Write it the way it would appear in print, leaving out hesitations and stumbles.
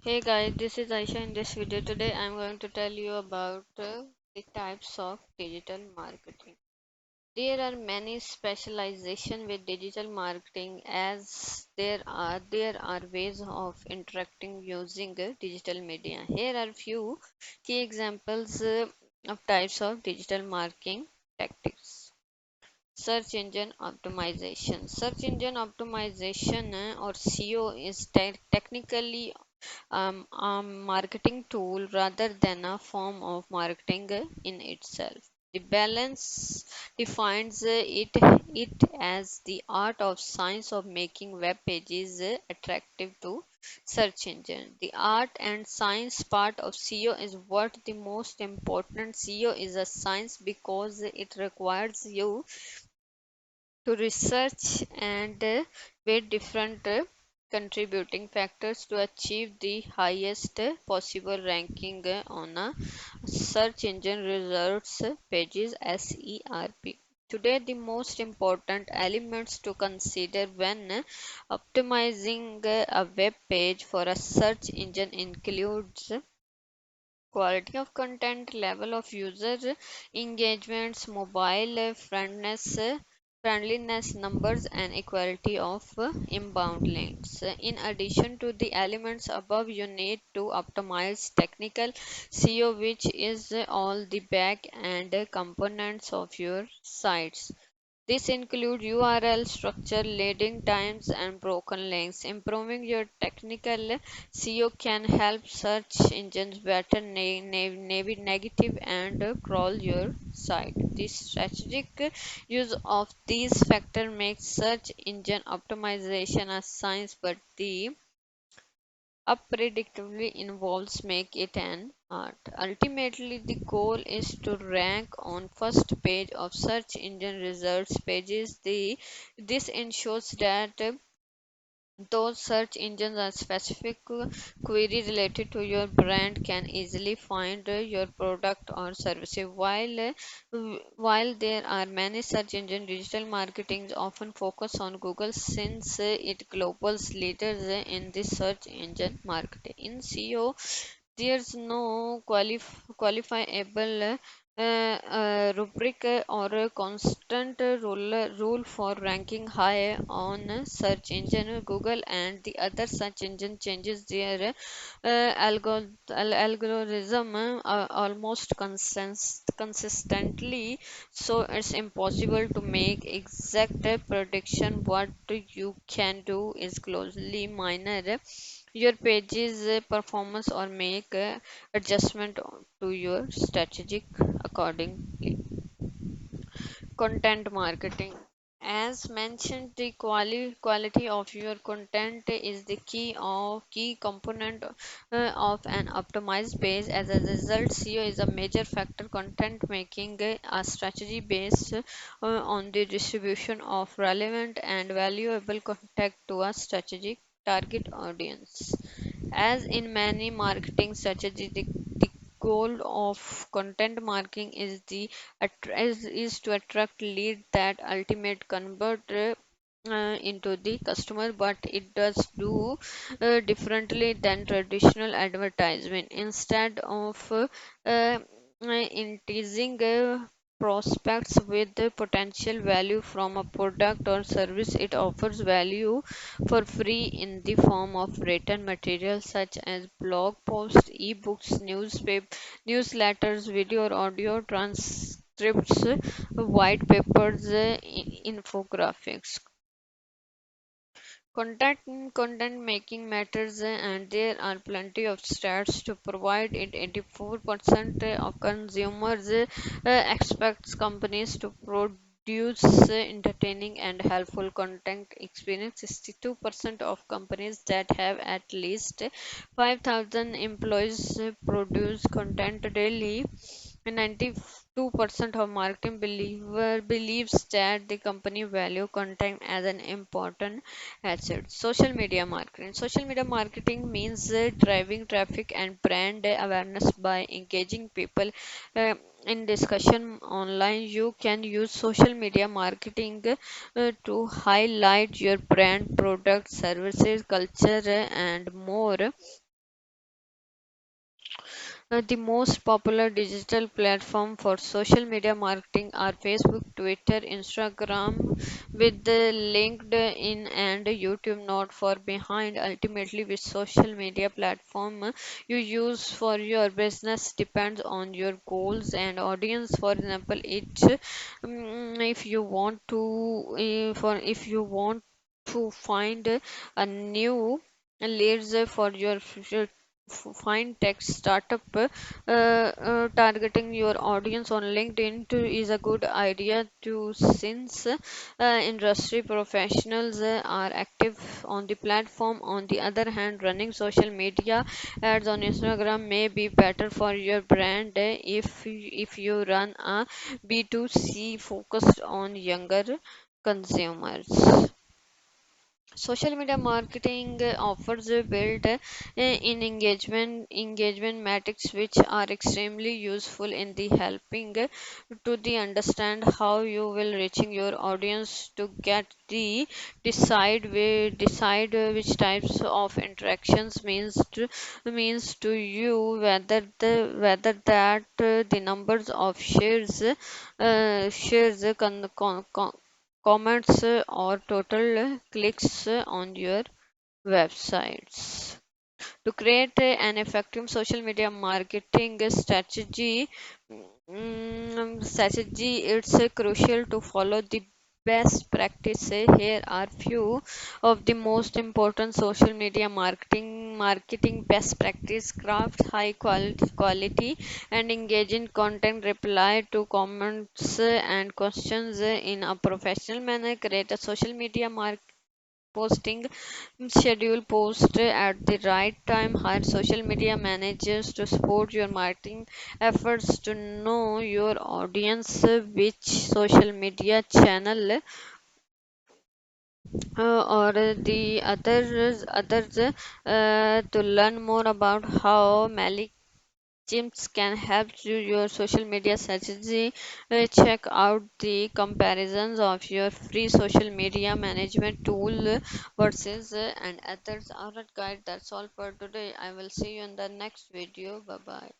Hey guys, this is Aisha. In this video today I'm going to tell you about the types of digital marketing. There are many specialization with digital marketing as there are ways of interacting using digital media. Here are few key examples of types of digital marketing tactics. Search engine optimization. Search engine optimization or SEO is technically a marketing tool rather than a form of marketing in itself. The balance defines it as the art of science of making web pages attractive to search engine. The art and science part of SEO is what the most important. SEO is a science because it requires you to research and weigh different contributing factors to achieve the highest possible ranking on a search engine results pages SERP. Today, the most important elements to consider when optimizing a web page for a search engine includes quality of content, level of user engagements, mobile friendliness, numbers, and equality of inbound links. In addition to the elements above, you need to optimize technical SEO, which is all the back end components of your sites. This includes URL structure, loading times, and broken links. Improving your technical SEO can help search engines better negative and crawl your site. The strategic use of these factors makes search engine optimization a science, but the unpredictably involves make it an art. Ultimately, the goal is to rank on first page of search engine results pages. This ensures that those search engines are specific query related to your brand can easily find your product or services. While there are many search engine, digital marketing often focus on Google since it global leaders in the search engine marketing. In SEO, there's no qualifiable rubric or a constant rule for ranking high on search engine. Google and the other search engine changes their algorithm almost consistently, so it's impossible to make exact prediction. What you can do is closely monitor your page's performance or make adjustment to your strategic accordingly. Content marketing. As mentioned, the quality of your content is the key component of an optimized page. As a result, SEO is a major factor. Content making a strategy based on the distribution of relevant and valuable content to a strategic target audience. As in many marketing strategies, the goal of content marketing is to attract lead that ultimate convert into the customer, but it does do differently than traditional advertisement. Instead of enticing prospects with the potential value from a product or service, it offers value for free in the form of written material such as blog posts, ebooks, newsletters, video or audio transcripts, white papers, infographics. Content making matters, and there are plenty of stats to provide it. 84% of consumers expects companies to produce entertaining and helpful content experience. 62% of companies that have at least 5,000 employees produce content daily. 92% of marketing believer believes that the company value content as an important asset. Social media marketing. Social media marketing means driving traffic and brand awareness by engaging people uh, in discussion online. You can use social media marketing to highlight your brand, product, services, culture, and more. The most popular digital platform for social media marketing are Facebook, Twitter, Instagram, with the LinkedIn and YouTube not far behind. Ultimately, which social media platform you use for your business depends on your goals and audience. For example, if you want to if you want to find a new leads for your future find tech startup, targeting your audience on LinkedIn is a good idea too, since industry professionals are active on the platform. On the other hand, running social media ads on Instagram may be better for your brand if you run a B2C focused on younger consumers. Social media marketing offers built in engagement metrics which are extremely useful in the helping to the understand how you will reaching your audience to get the decide which types of interactions means to you, whether that the numbers of shares comments or total clicks on your websites. To create an effective social media marketing strategy, it's crucial to follow the best practices. Here are few of the most important social media marketing best practice. Craft high quality and engaging content, reply to comments and questions in a professional manner, create a social media posting schedule post at the right time, hire social media managers to support your marketing efforts, to know your audience, which social media channel or the others to learn more about how Malik Chimps can help you your social media strategy. Check out the comparisons of your free social media management tool versus and others. Alright, guys, that's all for today. I will see you in the next video. Bye bye.